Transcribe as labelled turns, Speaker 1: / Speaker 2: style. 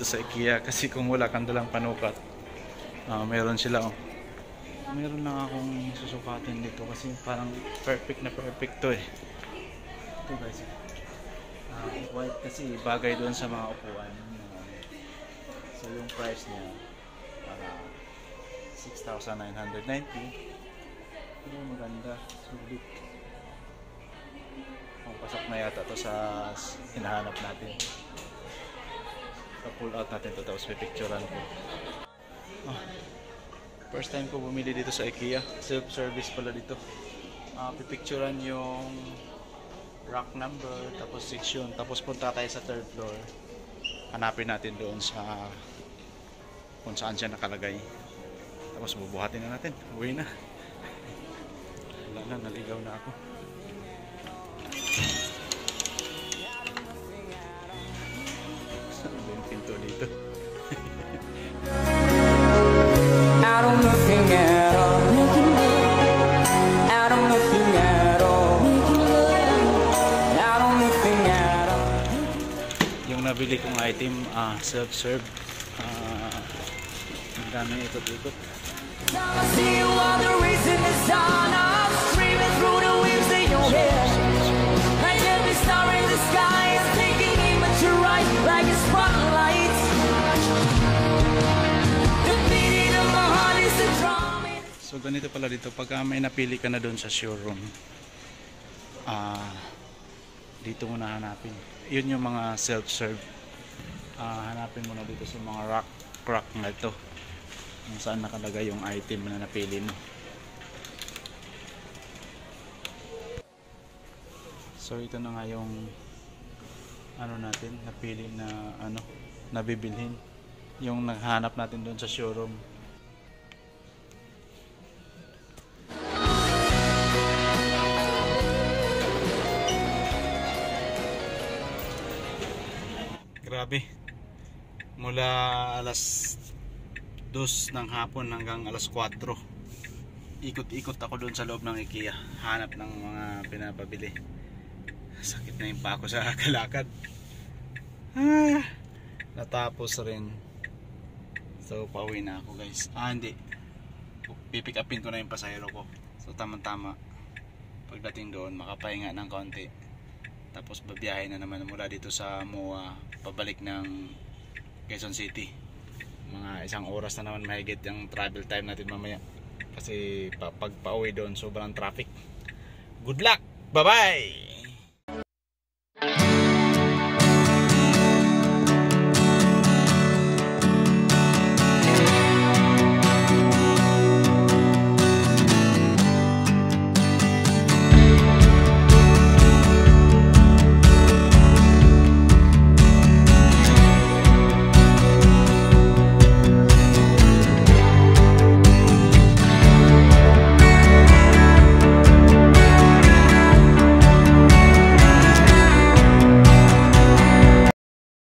Speaker 1: sa IKEA kasi kung wala kang dalang panukat, meron sila. Meron lang akong susukatin dito kasi parang perfect na perfect to eh. Ito guys, white kasi bagay doon sa mga upuan. So yung price niya para 6,990. Pero maganda, sulit. Pasok na yata to sa hinahanap natin. Pull out natin to, tapos pipicturean ko. First time ko bumili dito sa IKEA. Self-service pala dito. Pipicturean yung rack number, tapos section, tapos punta tayo sa third floor. Hanapin natin doon sa kung saan siya nakalagay. Tapos bubuhatin na natin. Uwi na. Wala na, naligaw na ako. Saan ba yung pinto dito?
Speaker 2: Out of nothing at all, out of nothing at all, out of nothing at all.
Speaker 1: Yung nabili kong item, self-serve. Ang dami ikot-ikot.
Speaker 2: I see you on the reason is on. I'm screaming through the waves in your head. Like every star in the sky is taking aim at your right, like a spotlight. The beating of my heart is a drum.
Speaker 1: So ganito pala dito, pagka may napili ka na doon sa showroom, dito mo na hanapin. Yun yung mga self-serve. Hanapin mo na dito sa mga rack na ito, kung saan nakalagay yung item na napili mo. So ito na nga yung natin napili na nabibilhin, yung naghanap natin doon sa showroom. Grabe, mula alas 2 ng hapon hanggang alas 4 ikot-ikot ako doon sa loob ng IKEA, hanap ng mga pinapabili. Sakit na yung pa ako sa kalakad. Natapos rin. So pauwi na ako guys. Hindi, pipick upin ko na yung pasahero ko. So tamang-tama, pagdating doon makapahinga ng konti, tapos babiyahe na naman mula dito sa MOA pabalik ng Quezon City. Mga 1 oras na naman mahigit yung travel time natin mamaya kasi pag pauwi doon sobrang traffic. Good luck! Bye bye!